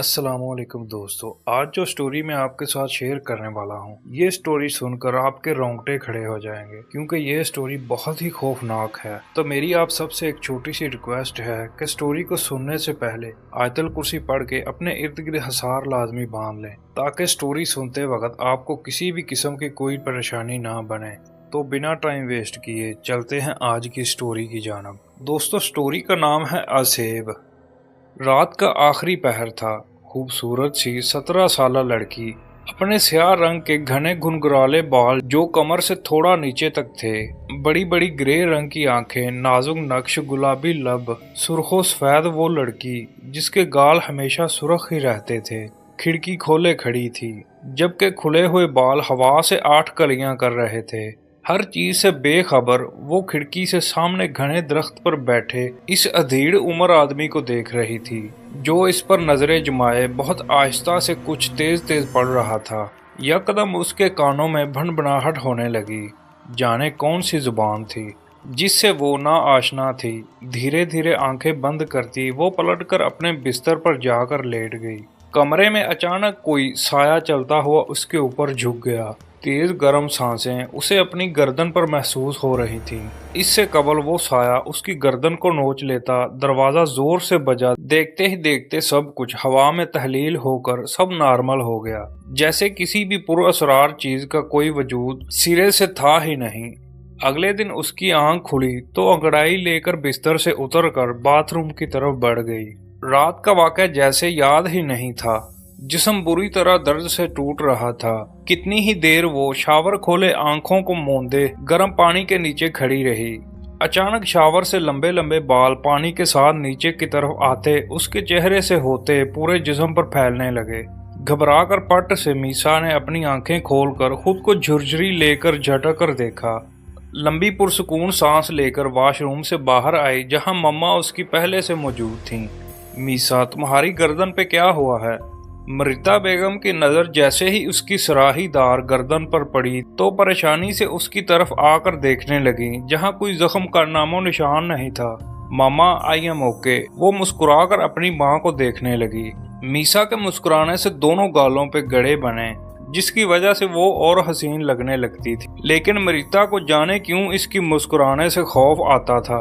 अस्सलाम वालेकुम दोस्तों। आज जो स्टोरी मैं आपके साथ शेयर करने वाला हूँ, ये स्टोरी सुनकर आपके रोंगटे खड़े हो जाएंगे क्योंकि ये स्टोरी बहुत ही खौफनाक है। तो मेरी आप सबसे एक छोटी सी रिक्वेस्ट है कि स्टोरी को सुनने से पहले आयतल कुर्सी पढ़ के अपने इर्द गिर्द हसार लाजमी बांध लें ताकि स्टोरी सुनते वक्त आपको किसी भी किस्म की कोई परेशानी ना बने। तो बिना टाइम वेस्ट किए चलते हैं आज की स्टोरी की जानब। दोस्तों, स्टोरी का नाम है असेब। रात का आखिरी पहर था। खूबसूरत सी 17 साला लड़की, अपने स्याह रंग के घने घुंघराले बाल जो कमर से थोड़ा नीचे तक थे, बड़ी बड़ी ग्रे रंग की आंखें, नाजुक नक्श, गुलाबी लब, सुर्खो सफेद वो लड़की जिसके गाल हमेशा सुर्ख ही रहते थे, खिड़की खोले खड़ी थी जबकि खुले हुए बाल हवा से 8 कलियां कर रहे थे। हर चीज से बेखबर वो खिड़की से सामने घने दरख्त पर बैठे इस अधीड़ उम्र आदमी को देख रही थी जो इस पर नजरें जमाए बहुत आहिस्ता से कुछ तेज तेज पढ़ रहा था। यकदम उसके कानों में भनभनाहट होने लगी। जाने कौन सी जुबान थी जिससे वो ना आशना थी। धीरे धीरे आंखें बंद करती वो पलटकर अपने बिस्तर पर जाकर लेट गई। कमरे में अचानक कोई साया चलता हुआ उसके ऊपर झुक गया। तेज गर्म सांसें उसे अपनी गर्दन पर महसूस हो रही थी। इससे कबल वो साया उसकी गर्दन को नोच लेता। दरवाजा जोर से बजा। देखते ही देखते सब कुछ हवा में तहलील होकर सब नॉर्मल हो गया, जैसे किसी भी पुरअसरार चीज का कोई वजूद सिरे से था ही नहीं। अगले दिन उसकी आंख खुली तो अंगड़ाई लेकर बिस्तर से उतरकर बाथरूम की तरफ बढ़ गई। रात का वाक़या जैसे याद ही नहीं था। जिस्म बुरी तरह दर्द से टूट रहा था। कितनी ही देर वो शावर खोले आंखों को मूंदे गर्म पानी के नीचे खड़ी रही। अचानक शावर से लंबे लंबे बाल पानी के साथ नीचे की तरफ आते उसके चेहरे से होते पूरे जिस्म पर फैलने लगे। घबरा कर पट से मीसा ने अपनी आंखें खोलकर खुद को झुरझुरी लेकर झटक कर देखा। लंबी पुरसुकून सांस लेकर वॉशरूम से बाहर आई जहां मम्मा उसकी पहले से मौजूद थीं। मीसा, तुम्हारी गर्दन पे क्या हुआ है? मृता बेगम की नजर जैसे ही उसकी सराहीदार गर्दन पर पड़ी तो परेशानी से उसकी तरफ आकर देखने लगी जहां कोई जख्म का नामो निशान नहीं था। मामा, आई एम ओके। वो मुस्कुराकर अपनी मां को देखने लगी। मीसा के मुस्कुराने से दोनों गालों पे गड़े बने जिसकी वजह से वो और हसीन लगने लगती थी, लेकिन मृता को जाने क्यों इसकी मुस्कुराने से खौफ आता था।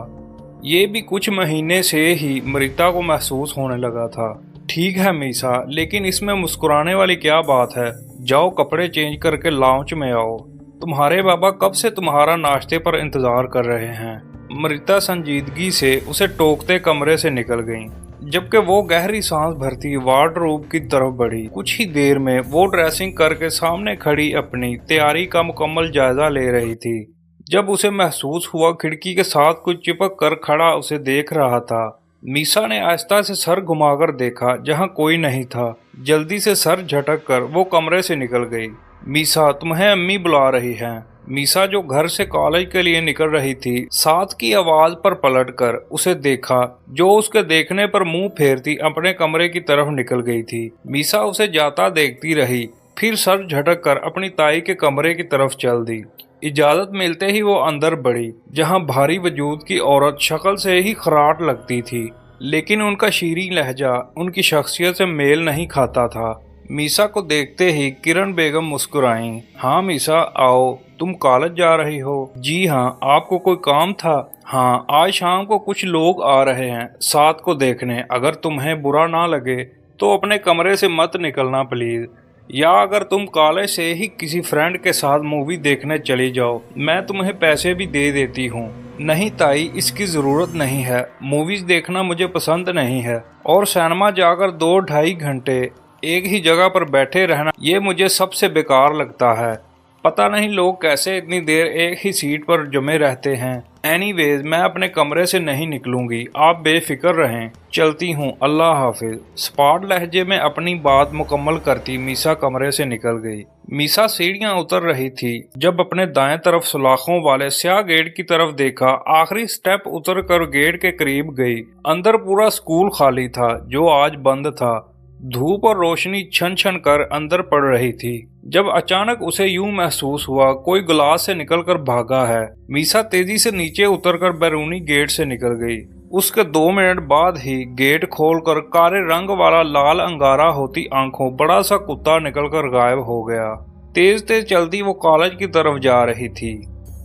ये भी कुछ महीने से ही मृता को महसूस होने लगा था। ठीक है मीसा, लेकिन इसमें मुस्कुराने वाली क्या बात है? जाओ कपड़े चेंज करके लाउंज में आओ। तुम्हारे बाबा कब से तुम्हारा नाश्ते पर इंतजार कर रहे हैं। मृता संजीदगी से उसे टोकते कमरे से निकल गईं, जबकि वो गहरी सांस भरती वार्डरोब की तरफ बढ़ी। कुछ ही देर में वो ड्रेसिंग करके सामने खड़ी अपनी तैयारी का मुकम्मल जायजा ले रही थी जब उसे महसूस हुआ खिड़की के साथ कुछ चिपक कर खड़ा उसे देख रहा था। मीसा ने आहिस्ता से सर घुमाकर देखा जहां कोई नहीं था। जल्दी से सर झटक कर वो कमरे से निकल गई। मीसा, तुम्हें अम्मी बुला रही हैं। मीसा जो घर से कॉलेज के लिए निकल रही थी, साथ की आवाज पर पलटकर उसे देखा जो उसके देखने पर मुंह फेरती अपने कमरे की तरफ निकल गई थी। मीसा उसे जाता देखती रही, फिर सर झटक कर अपनी ताई के कमरे की तरफ चल दी। इजाजत मिलते ही वो अंदर बढ़ी जहां भारी वजूद की औरत शक्ल से ही खराट लगती थी, लेकिन उनका शीरीं लहजा उनकी शख्सियत से मेल नहीं खाता था। मीसा को देखते ही किरण बेगम मुस्कुराईं। हाँ मीसा, आओ। तुम कॉलेज जा रही हो? जी हाँ। आपको कोई काम था? हाँ, आज शाम को कुछ लोग आ रहे हैं साथ को देखने। अगर तुम्हें बुरा ना लगे तो अपने कमरे से मत निकलना प्लीज, या अगर तुम कॉलेज से ही किसी फ्रेंड के साथ मूवी देखने चली जाओ, मैं तुम्हें पैसे भी दे देती हूँ। नहीं ताई, इसकी ज़रूरत नहीं है। मूवीज़ देखना मुझे पसंद नहीं है और सिनेमा जाकर 2-2.5 घंटे एक ही जगह पर बैठे रहना ये मुझे सबसे बेकार लगता है। पता नहीं लोग कैसे इतनी देर एक ही सीट पर जमे रहते हैं। एनीवेज, मैं अपने कमरे से नहीं निकलूंगी, आप बेफिक्र रहें। चलती हूँ, अल्लाह हाफिज। स्पॉट लहजे में अपनी बात मुकम्मल करती मीसा कमरे से निकल गई। मीसा सीढ़ियां उतर रही थी जब अपने दाएं तरफ सुलाखों वाले स्याह गेट की तरफ देखा। आखिरी स्टेप उतर कर गेट के करीब गई। अंदर पूरा स्कूल खाली था जो आज बंद था। धूप और रोशनी छन छन कर अंदर पड़ रही थी जब अचानक उसे यूं महसूस हुआ कोई ग्लास से निकलकर भागा है। मीसा तेजी से नीचे उतरकर बैरूनी गेट से निकल गई। उसके 2 मिनट बाद ही गेट खोलकर काले रंग वाला लाल अंगारा होती आंखों बड़ा सा कुत्ता निकलकर गायब हो गया। तेज तेज चलती वो कॉलेज की तरफ जा रही थी।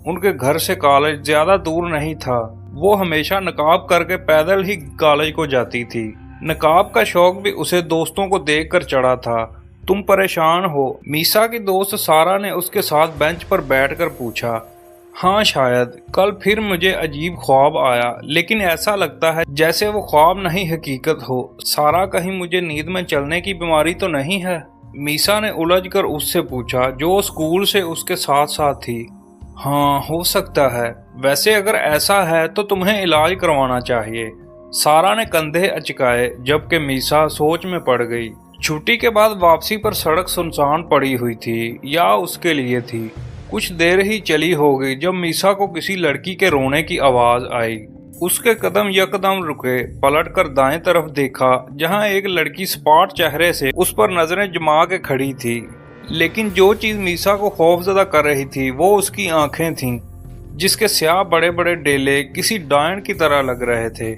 उनके घर से कॉलेज ज्यादा दूर नहीं था। वो हमेशा नकाब करके पैदल ही कॉलेज को जाती थी। नकाब का शौक भी उसे दोस्तों को देखकर चढ़ा था। तुम परेशान हो? मीसा की दोस्त सारा ने उसके साथ बेंच पर बैठकर पूछा। हाँ शायद। कल फिर मुझे अजीब ख्वाब आया, लेकिन ऐसा लगता है जैसे वो ख्वाब नहीं हकीकत हो। सारा, कहीं मुझे नींद में चलने की बीमारी तो नहीं है? मीसा ने उलझकर उससे पूछा, जो स्कूल से उसके साथ साथ थी। हाँ, हो सकता है। वैसे अगर ऐसा है तो तुम्हें इलाज करवाना चाहिए। सारा ने कंधे अचकाए, जबकि मीसा सोच में पड़ गई। छुट्टी के बाद वापसी पर सड़क सुनसान पड़ी हुई थी, या उसके लिए थी। कुछ देर ही चली होगी जब मीसा को किसी लड़की के रोने की आवाज आई। उसके कदम यकदम रुके। पलटकर दाएं तरफ देखा, जहां एक लड़की सपाट चेहरे से उस पर नजरें जमा के खड़ी थी। लेकिन जो चीज मीसा को खौफजदा कर रही थी वो उसकी आंखें थीं, जिसके स्याह बड़े बड़े डेले किसी डायन की तरह लग रहे थे।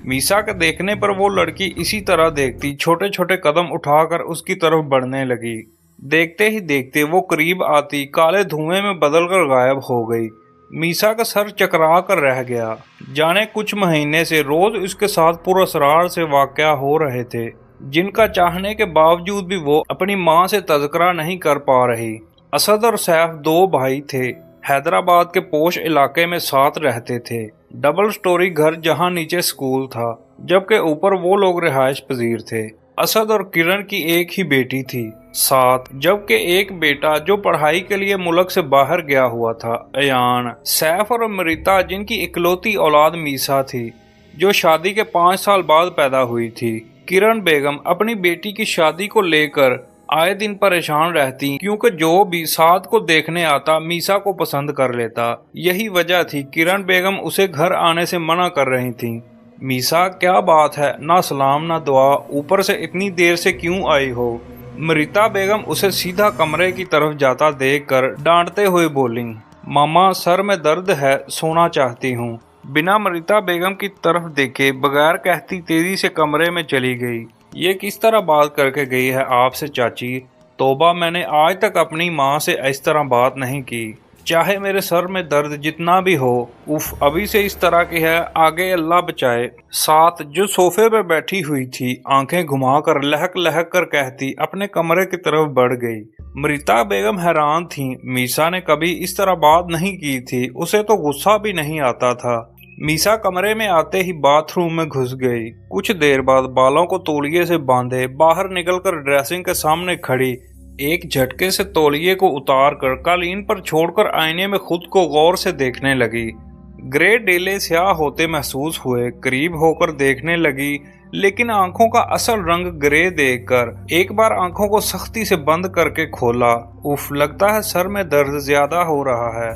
मीसा के देखने पर वो लड़की इसी तरह देखती छोटे छोटे कदम उठाकर उसकी तरफ बढ़ने लगी। देखते ही देखते वो करीब आती काले धुएं में बदलकर गायब हो गई। मीसा का सर चकरा कर रह गया। जाने कुछ महीने से रोज उसके साथ पुरअसरार से वाकया हो रहे थे, जिनका चाहने के बावजूद भी वो अपनी माँ से तज़किरा नहीं कर पा रही। असद और सैफ 2 भाई थे। हैदराबाद के पोश इलाके में साथ रहते थे। डबल स्टोरी घर, जहाँ नीचे स्कूल था जबकि ऊपर वो लोग रिहाइश पजीर थे। असद और किरण की एक ही बेटी थी साथ, जबकि एक बेटा जो पढ़ाई के लिए मुल्क से बाहर गया हुआ था, अयान। सैफ और अमृता, जिनकी इकलौती औलाद मीसा थी, जो शादी के 5 साल बाद पैदा हुई थी। किरण बेगम अपनी बेटी की शादी को लेकर आए दिन परेशान रहती, क्योंकि जो भी साथ को देखने आता मीसा को पसंद कर लेता। यही वजह थी किरण बेगम उसे घर आने से मना कर रही थी। मीसा, क्या बात है? ना सलाम ना दुआ, ऊपर से इतनी देर से क्यों आई हो? अमृता बेगम उसे सीधा कमरे की तरफ जाता देखकर डांटते हुए बोली, मामा सर में दर्द है, सोना चाहती हूँ। बिना अमृता बेगम की तरफ देखे बगैर कहती तेजी से कमरे में चली गई। ये किस तरह बात करके गई है आपसे चाची? तौबा, मैंने आज तक अपनी माँ से इस तरह बात नहीं की, चाहे मेरे सर में दर्द जितना भी हो। उफ, अभी से इस तरह की है, आगे अल्लाह बचाए। साथ जो सोफे पे बैठी हुई थी आंखें घुमाकर लहक लहक कर कहती अपने कमरे की तरफ बढ़ गई। अमृता बेगम हैरान थी। मीसा ने कभी इस तरह बात नहीं की थी, उसे तो गुस्सा भी नहीं आता था। मीसा कमरे में आते ही बाथरूम में घुस गई। कुछ देर बाद बालों को तौलिए से बांधे बाहर निकलकर ड्रेसिंग के सामने खड़ी एक झटके से तौलिए को उतार कर कालीन पर छोड़कर आईने में खुद को गौर से देखने लगी। ग्रे डेले स्याह होते महसूस हुए। करीब होकर देखने लगी, लेकिन आंखों का असल रंग ग्रे देखकर एक बार आंखों को सख्ती से बंद करके खोला। उफ, लगता है सर में दर्द ज्यादा हो रहा है।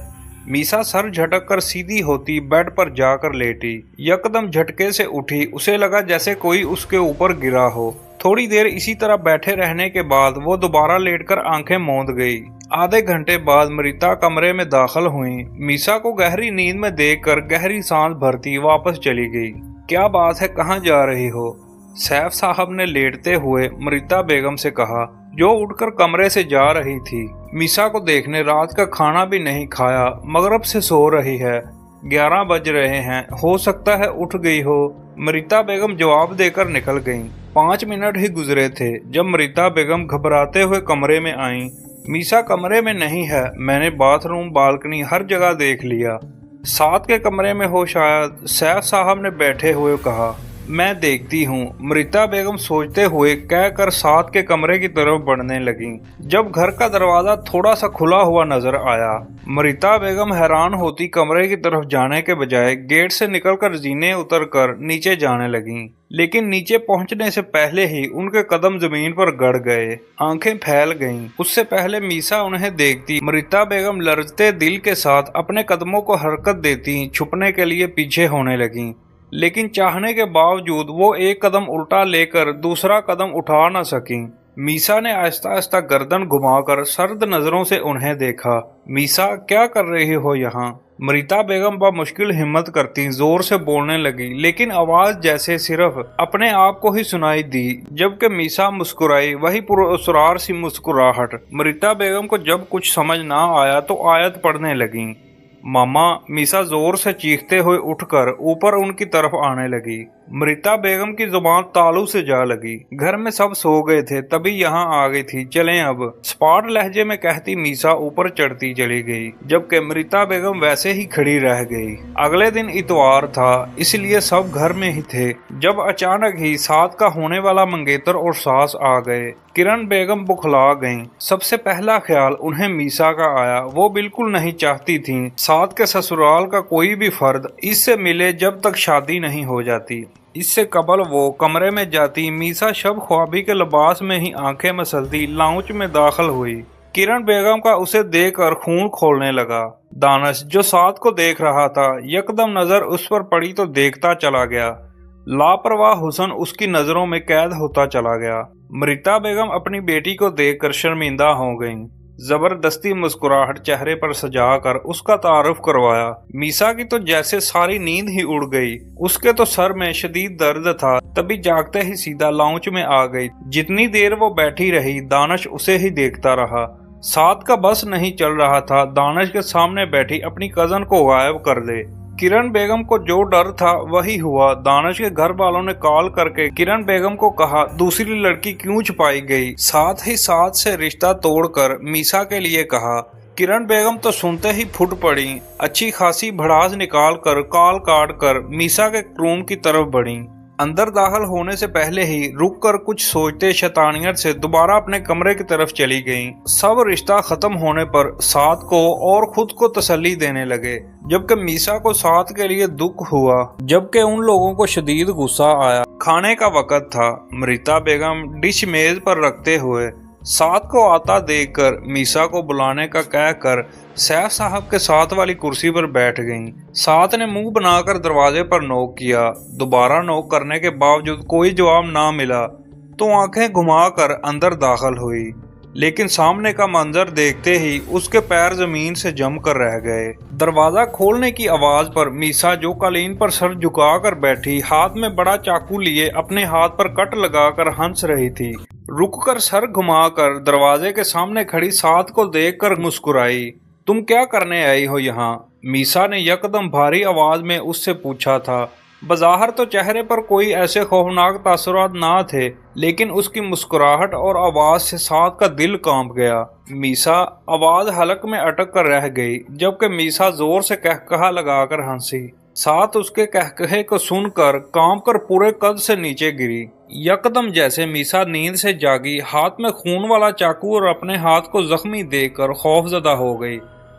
मीसा सर झटक कर सीधी होती बेड पर जाकर लेटी। यकदम झटके से उठी, उसे लगा जैसे कोई उसके ऊपर गिरा हो। थोड़ी देर इसी तरह बैठे रहने के बाद वो दोबारा लेटकर आंखें मूंद गई। आधे घंटे बाद अमृता कमरे में दाखिल हुई। मीसा को गहरी नींद में देखकर गहरी सांस भरती वापस चली गई। क्या बात है, कहाँ जा रही हो? सैफ साहब ने लेटते हुए अमृता बेगम से कहा, जो उठकर कमरे से जा रही थी। मीसा को देखने रात का खाना भी नहीं खाया, मगरिब से सो रही है। 11 बज रहे हैं, हो सकता है उठ गई हो। अमृता बेगम जवाब देकर निकल गईं। 5 मिनट ही गुजरे थे जब अमृता बेगम घबराते हुए कमरे में आईं। मीसा कमरे में नहीं है, मैंने बाथरूम, बालकनी हर जगह देख लिया। साथ के कमरे में हो शायद, सैफ साहब ने बैठे हुए कहा। मैं देखती हूँ, अमृता बेगम सोचते हुए कहकर साथ के कमरे की तरफ बढ़ने लगी, जब घर का दरवाजा थोड़ा सा खुला हुआ नजर आया। अमृता बेगम हैरान होती कमरे की तरफ जाने के बजाय गेट से निकलकर जीने उतरकर नीचे जाने लगी, लेकिन नीचे पहुंचने से पहले ही उनके कदम जमीन पर गड़ गए। आंखें फैल गईं। उससे पहले मीसा उन्हें देखती अमृता बेगम लरजते दिल के साथ अपने कदमों को हरकत देती छुपने के लिए पीछे होने लगी, लेकिन चाहने के बावजूद वो एक कदम उल्टा लेकर दूसरा कदम उठा न सकी। मीसा ने आहिस्ता आहिस्ता गर्दन घुमाकर सर्द नजरों से उन्हें देखा। मीसा, क्या कर रही हो यहाँ? मरीता बेगम बमुश्किल हिम्मत करती जोर से बोलने लगी, लेकिन आवाज जैसे सिर्फ अपने आप को ही सुनाई दी। जबकि मीसा मुस्कुराई, वही पुरअसरार सी मुस्कुराहट। मरीता बेगम को जब कुछ समझ ना आया तो आयत पढ़ने लगी। मामा, मीसा जोर से चीखते हुए उठकर ऊपर उनकी तरफ आने लगी। मरीता बेगम की जुबान तालू से जा लगी। घर में सब सो गए थे, तभी यहाँ आ गई थी। चलें अब, स्पाट लहजे में कहती मीसा ऊपर चढ़ती चली गई, जबकि मरीता बेगम वैसे ही खड़ी रह गई। अगले दिन इतवार था, इसलिए सब घर में ही थे, जब अचानक ही साथ का होने वाला मंगेतर और सास आ गए। किरण बेगम बुखला गईं। सबसे पहला ख्याल उन्हें मीसा का आया। वो बिल्कुल नहीं चाहती थीं साथ के ससुराल का कोई भी फर्द इससे मिले जब तक शादी नहीं हो जाती। इससे कबल वो कमरे में जाती, मीसा शब ख्वाबी के लिबास में ही आंखें मसलती लाउंज में दाखिल हुई। किरण बेगम का उसे देखकर खून खोलने लगा। दानिश, जो साथ को देख रहा था, यकदम नजर उस पर पड़ी तो देखता चला गया। लापरवाह हुस्न उसकी नजरों में कैद होता चला गया। मरीता बेगम अपनी बेटी को देखकर शर्मिंदा हो गईं। जबरदस्ती मुस्कुराहट चेहरे पर सजाकर उसका तारुफ करवाया। मीसा की तो जैसे सारी नींद ही उड़ गई। उसके तो सर में शदीद दर्द था, तभी जागते ही सीधा लाउंज में आ गई। जितनी देर वो बैठी रही, दानिश उसे ही देखता रहा। साथ का बस नहीं चल रहा था दानिश के सामने बैठी अपनी कजन को गायब कर दे। किरण बेगम को जो डर था वही हुआ। दानिश के घर वालों ने कॉल करके किरण बेगम को कहा दूसरी लड़की क्यों छुपाई गई, साथ ही साथ से रिश्ता तोड़कर मीसा के लिए कहा। किरण बेगम तो सुनते ही फुट पड़ी। अच्छी खासी भड़ास निकाल कर कॉल काट कर मीसा के रूम की तरफ बढ़ी। अंदर दाखिल होने से पहले ही रुक कर कुछ सोचते शैतानियत से दोबारा अपने कमरे की तरफ चली गईं। सब रिश्ता खत्म होने पर साथ को और खुद को तसल्ली देने लगे, जबकि मीसा को साथ के लिए दुख हुआ, जबकि उन लोगों को शदीद गुस्सा आया। खाने का वक्त था। मरीता बेगम डिश मेज पर रखते हुए साथ को आता देखकर मीसा को बुलाने का कहकर सैफ साहब के साथ वाली कुर्सी पर बैठ गईं। साथ ने मुंह बनाकर दरवाजे पर नॉक किया। दोबारा नॉक करने के बावजूद कोई जवाब ना मिला तो आंखें घुमाकर अंदर दाखिल हुई, लेकिन सामने का मंजर देखते ही उसके पैर जमीन से जमकर रह गए। दरवाजा खोलने की आवाज पर मीसा, जो कालीन पर सर झुकाकर बैठी हाथ में बड़ा चाकू लिए अपने हाथ पर कट लगाकर हंस रही थी, रुककर सर घुमाकर दरवाजे के सामने खड़ी साथ को देखकर मुस्कुराई। तुम क्या करने आई हो यहाँ? मीसा ने यकदम भारी आवाज में उससे पूछा था। बज़ाहिर तो चेहरे पर कोई ऐसे खौफनाक तासुरात ना थे, लेकिन उसकी मुस्कुराहट और आवाज से साथ का दिल कांप गया। मीसा आवाज हलक में अटक कर रह गई, जबकि मीसा जोर से कहकहा लगाकर हंसी। साथ उसके कहकहे को सुनकर कांप कर पूरे कद से नीचे गिरी। यकदम जैसे मीसा नींद से जागी, हाथ में खून वाला चाकू और अपने हाथ को जख्मी देखकर खौफजदा हो गई।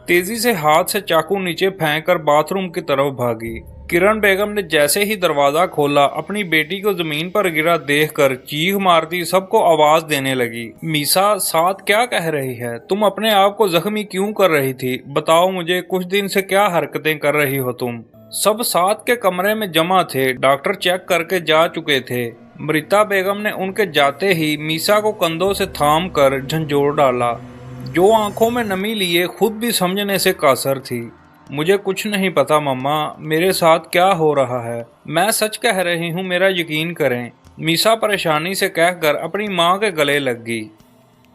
तेजी से हाथ से चाकू नीचे फेंक कर बाथरूम की तरफ भागी। किरण बेगम ने जैसे ही दरवाजा खोला, अपनी बेटी को जमीन पर गिरा देखकर चीख मारती सबको आवाज देने लगी। मीसा, साथ क्या कह रही है? तुम अपने आप को जख्मी क्यों कर रही थी? बताओ मुझे, कुछ दिन से क्या हरकतें कर रही हो तुम? सब साथ के कमरे में जमा थे, डॉक्टर चेक करके जा चुके थे। मरीता बेगम ने उनके जाते ही मीसा को कंधों से थाम कर झंझोड़ डाला, जो आंखों में नमी लिए खुद भी समझने से कासर थी। मुझे कुछ नहीं पता मम्मा, मेरे साथ क्या हो रहा है। मैं सच कह रही हूँ, मेरा यकीन करें। मीसा परेशानी से कहकर अपनी माँ के गले लग गई।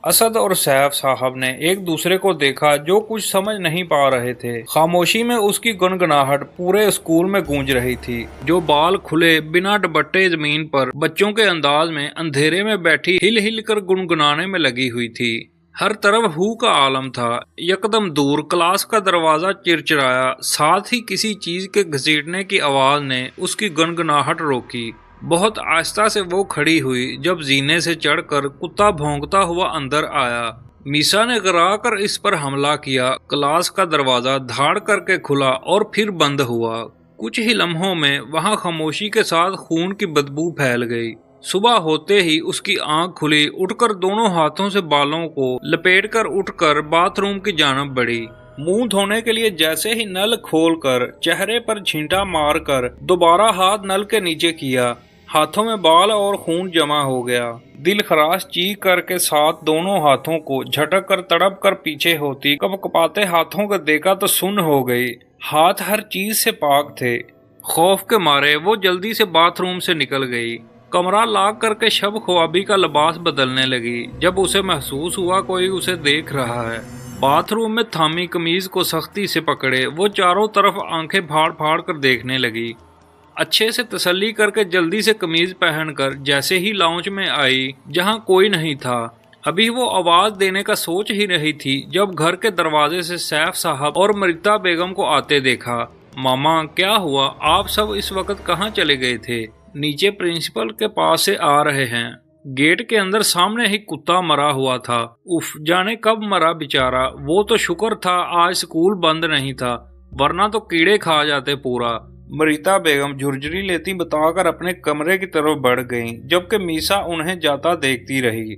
असद और सैफ साहब ने एक दूसरे को देखा, जो कुछ समझ नहीं पा रहे थे। खामोशी में उसकी गुनगुनाहट पूरे स्कूल में गूंज रही थी। जो बाल खुले बिना दुपट्टे जमीन पर बच्चों के अंदाज में अंधेरे में बैठी हिल हिल कर गुनगुनाने में लगी हुई थी। हर तरफ हू का आलम था। यकदम दूर क्लास का दरवाजा चिरचिराया, साथ ही किसी चीज के घसीटने की आवाज ने उसकी गुनगुनाहट रोकी। बहुत आहिस्ता से वो खड़ी हुई, जब जीने से चढ़कर कुत्ता भौंकता हुआ अंदर आया। मीसा ने गिरा कर इस पर हमला किया। क्लास का दरवाजा धाड़ करके खुला और फिर बंद हुआ। कुछ ही लम्हों में वहां खामोशी के साथ खून की बदबू फैल गई। सुबह होते ही उसकी आंख खुली, उठकर दोनों हाथों से बालों को लपेटकर उठकर बाथरूम की जानब बढ़ी। मुंह धोने के लिए जैसे ही नल खोलकर चेहरे पर छींटा मारकर दोबारा हाथ नल के नीचे किया, हाथों में बाल और खून जमा हो गया। दिल खराश चीख कर के साथ दोनों हाथों को झटक कर तड़प कर पीछे होती, कपकपाते हाथों को देखा तो सुन्न हो गई। हाथ हर चीज से पाक थे। खौफ के मारे वो जल्दी से बाथरूम से निकल गई। कमरा लॉक करके शब ख्वाबी का लिबास बदलने लगी। जब उसे महसूस हुआ कोई उसे देख रहा है, बाथरूम में थामी कमीज को सख्ती से पकड़े वो चारों तरफ आंखें फाड़ फाड़ कर देखने लगी। अच्छे से तसल्ली करके जल्दी से कमीज पहनकर जैसे ही लाउंज में आई जहां कोई नहीं था, अभी वो आवाज देने का सोच ही रही थी जब घर के दरवाजे से सैफ साहब और मरीता बेगम को आते देखा। मामा क्या हुआ, आप सब इस वक्त कहाँ चले गए थे? नीचे प्रिंसिपल के पास से आ रहे हैं। गेट के अंदर सामने ही कुत्ता मरा हुआ था। उफ, जाने कब मरा बेचारा। वो तो शुक्र था आज स्कूल बंद नहीं था, वरना तो कीड़े खा जाते पूरा। मरीता बेगम झुरझुरी लेती बताकर अपने कमरे की तरफ बढ़ गईं, जबकि मीसा उन्हें जाता देखती रही।